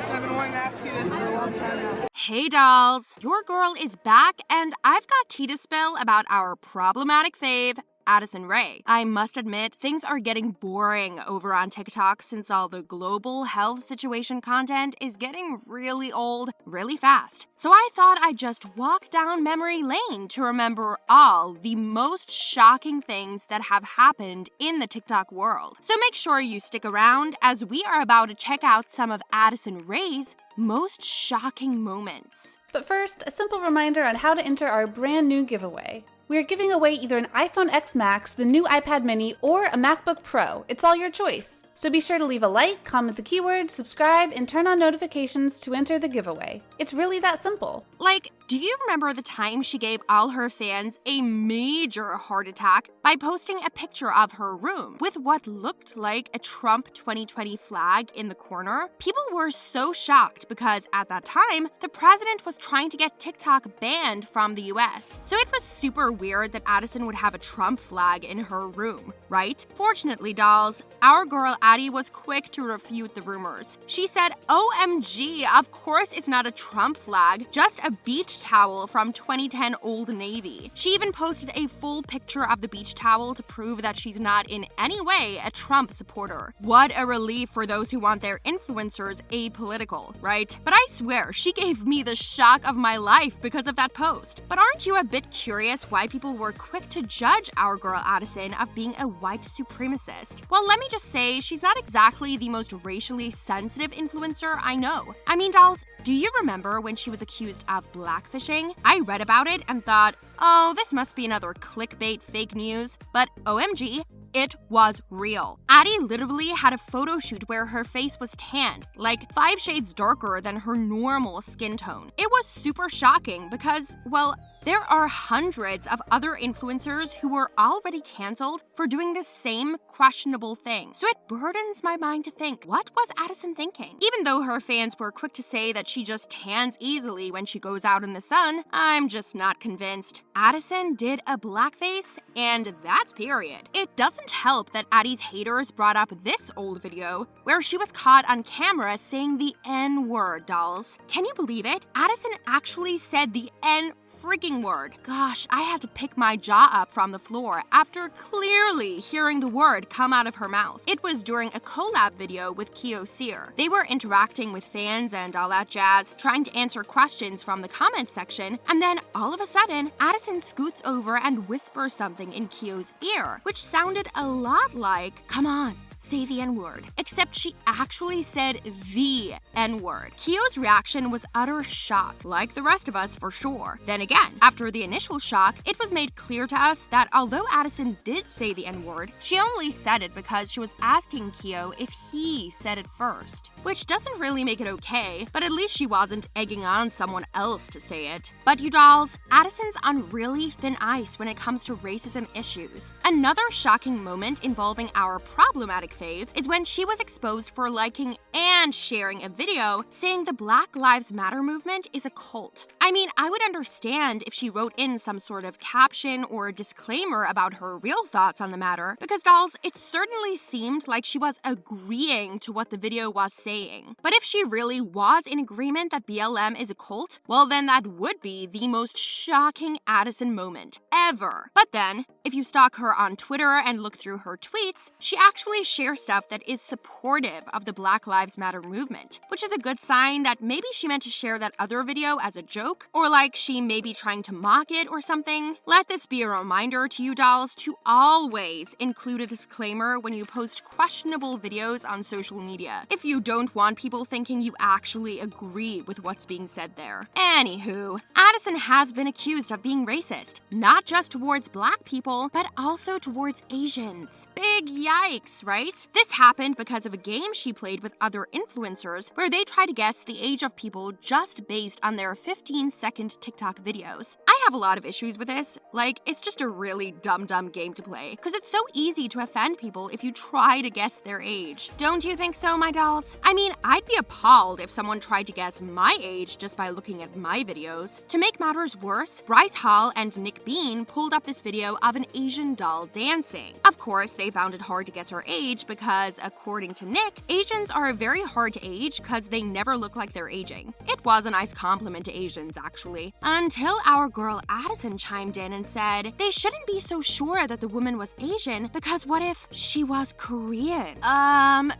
Addison, I've been wanting to ask you this for a long time now. Hey dolls, your girl is back and I've got tea to spill about our problematic fave, Addison Rae. I must admit, things are getting boring over on TikTok since all the global health situation content is getting really old really fast. So I thought I'd just walk down memory lane to remember all the most shocking things that have happened in the TikTok world. So make sure you stick around as we are about to check out some of Addison Rae's most shocking moments. But first, a simple reminder on how to enter our brand new giveaway. We are giving away either an iPhone X Max, the new iPad mini, or a MacBook Pro. It's all your choice. So be sure to leave a like, comment the keyword, subscribe, and turn on notifications to enter the giveaway. It's really that simple. Like, do you remember the time she gave all her fans a major heart attack by posting a picture of her room with what looked like a Trump 2020 flag in the corner? People were so shocked because at that time, the president was trying to get TikTok banned from the US. So it was super weird that Addison would have a Trump flag in her room, right? Fortunately, dolls, our girl Addie was quick to refute the rumors. She said, OMG, of course it's not a Trump flag, just a beach towel from 2010 Old Navy. She even posted a full picture of the beach towel to prove that she's not in any way a Trump supporter. What a relief for those who want their influencers apolitical, right? But I swear, she gave me the shock of my life because of that post. But aren't you a bit curious why people were quick to judge our girl Addison of being a white supremacist? Well, let me just say, she's not exactly the most racially sensitive influencer I know. I mean, dolls, do you remember when she was accused of blackfishing? I read about it and thought, oh, this must be another clickbait fake news, but OMG, it was real. Addie literally had a photo shoot where her face was tanned, like 5 shades darker than her normal skin tone. It was super shocking because, well, there are hundreds of other influencers who were already canceled for doing the same questionable thing. So it burdens my mind to think, what was Addison thinking? Even though her fans were quick to say that she just tans easily when she goes out in the sun, I'm just not convinced. Addison did a blackface, and that's period. It doesn't help that Addie's haters brought up this old video where she was caught on camera saying the N-word, dolls. Can you believe it? Addison actually said the N-freaking word. Gosh, I had to pick my jaw up from the floor after clearly hearing the word come out of her mouth. It was during a collab video with Sear. They were interacting with fans and all that jazz, trying to answer questions from the comment section, and then all of a sudden, Addison scoots over and whispers something in Kyo's ear, which sounded a lot like, "Come on, say the N-word," except she actually said the N-word. Kyo's reaction was utter shock, like the rest of us for sure. Then again, after the initial shock, it was made clear to us that although Addison did say the N-word, she only said it because she was asking Kyo if he said it first. Which doesn't really make it okay, but at least she wasn't egging on someone else to say it. But you dolls, Addison's on really thin ice when it comes to racism issues. Another shocking moment involving our problematic fave is when she was exposed for liking and sharing a video saying the Black Lives Matter movement is a cult. I mean, I would understand if she wrote in some sort of caption or disclaimer about her real thoughts on the matter, because dolls, it certainly seemed like she was agreeing to what the video was saying. But if she really was in agreement that BLM is a cult, well then that would be the most shocking Addison moment ever. But then, if you stalk her on Twitter and look through her tweets, she actually shares stuff that is supportive of the Black Lives Matter movement, which is a good sign that maybe she meant to share that other video as a joke, or like she may be trying to mock it or something. Let this be a reminder to you dolls to always include a disclaimer when you post questionable videos on social media, if you don't want people thinking you actually agree with what's being said there. Anywho, Addison has been accused of being racist, not just towards black people, but also towards Asians. Big yikes, right? This happened because of a game she played with other influencers where they try to guess the age of people just based on their 15-second TikTok videos. I have a lot of issues with this. Like, it's just a really dumb game to play, because it's so easy to offend people if you try to guess their age. Don't you think so, my dolls? I mean, I'd be appalled if someone tried to guess my age just by looking at my videos. To make matters worse, Bryce Hall and Nick Bean pulled up this video of an Asian doll dancing. Of course, they found it hard to guess her age because, according to Nick, Asians are very hard to age because they never look like they're aging. It was a nice compliment to Asians, actually. Until our girl Addison chimed in and said they shouldn't be so sure that the woman was Asian because what if she was Korean?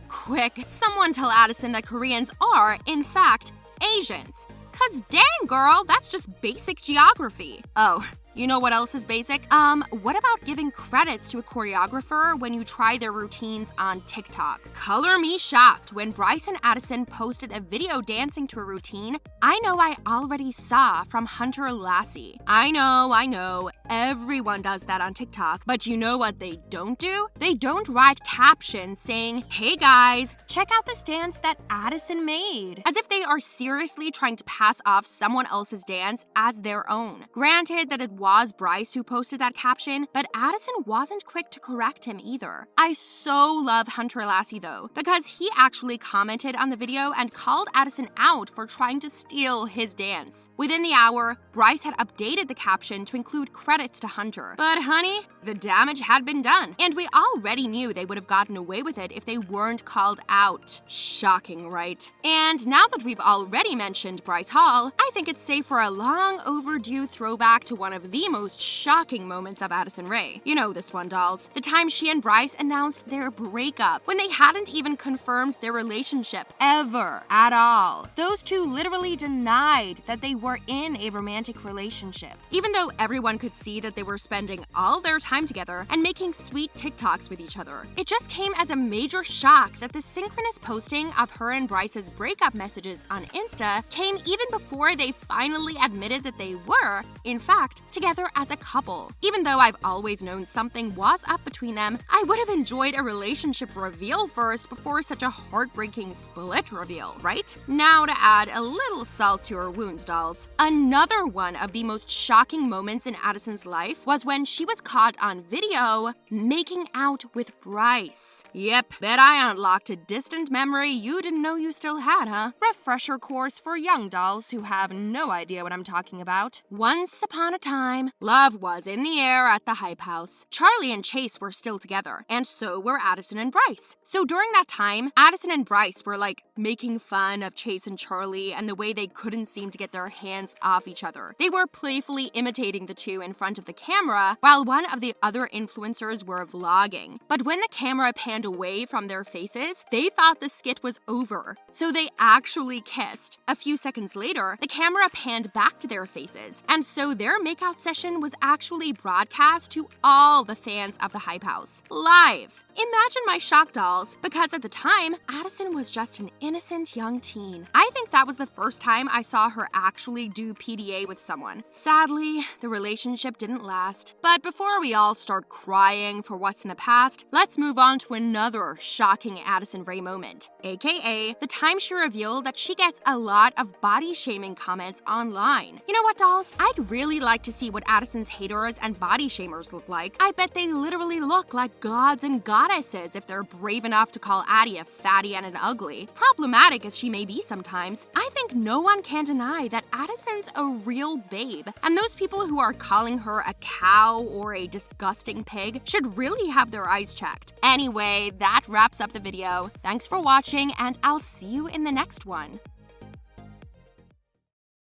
Quick, someone tell Addison that Koreans are, in fact, Asians. 'Cause dang, girl, that's just basic geography. Oh, you know what else is basic? What about giving credits to a choreographer when you try their routines on TikTok? Color me shocked when Bryce and Addison posted a video dancing to a routine I know I already saw from Hunter Lassie. I know, everyone does that on TikTok, but you know what they don't do? They don't write captions saying, "Hey guys, check out this dance that Addison made," as if they are seriously trying to pass off someone else's dance as their own. Granted that it was Bryce who posted that caption, but Addison wasn't quick to correct him either. I so love Hunter Lassie though, because he actually commented on the video and called Addison out for trying to steal his dance. Within the hour, Bryce had updated the caption to include credits to Hunter. But honey, the damage had been done, and we already knew they would have gotten away with it if they weren't called out. Shocking, right? And now that we've already mentioned Bryce Hall, I think it's safe for a long overdue throwback to one of the most shocking moments of Addison Rae. You know this one, dolls. The time she and Bryce announced their breakup when they hadn't even confirmed their relationship ever at all. Those two literally denied that they were in a romantic relationship. Even though everyone could see that they were spending all their time together and making sweet TikToks with each other. It just came as a major shock that the synchronous posting of her and Bryce's breakup messages on Insta came even before they finally admitted that they were, in fact, together as a couple. Even though I've always known something was up between them, I would have enjoyed a relationship reveal first before such a heartbreaking split reveal, right? Now to add a little salt to her wounds, dolls. Another one of the most shocking moments in Addison's life was when she was caught on video making out with Bryce. Yep, bet I unlocked a distant memory you didn't know you still had, huh? Refresher course for young dolls who have no idea what I'm talking about. Once upon a time, love was in the air at the Hype House. Charlie and Chase were still together, and so were Addison and Bryce. So during that time, Addison and Bryce were like making fun of Chase and Charlie and the way they couldn't seem to get their hands off each other. They were playfully imitating the two in front of the camera while one of the other influencers were vlogging. But when the camera panned away from their faces, they thought the skit was over. So they actually kissed. A few seconds later, the camera panned back to their faces, and so their makeout session was actually broadcast to all the fans of the Hype House, live. Imagine my shock, dolls, because at the time, Addison was just an innocent young teen. I think that was the first time I saw her actually do PDA with someone. Sadly, the relationship didn't last. But before we all start crying for what's in the past, let's move on to another shocking Addison Rae moment, aka the time she revealed that she gets a lot of body shaming comments online. You know what, dolls? I'd really like to see what Addison's haters and body shamers look like. I bet they literally look like gods and goddesses if they're brave enough to call Addie a fatty and an ugly. Problematic as she may be sometimes, I think no one can deny that Addison's a real babe, and those people who are calling her a cow or a disgusting pig should really have their eyes checked. Anyway, that wraps up the video. Thanks for watching, and I'll see you in the next one.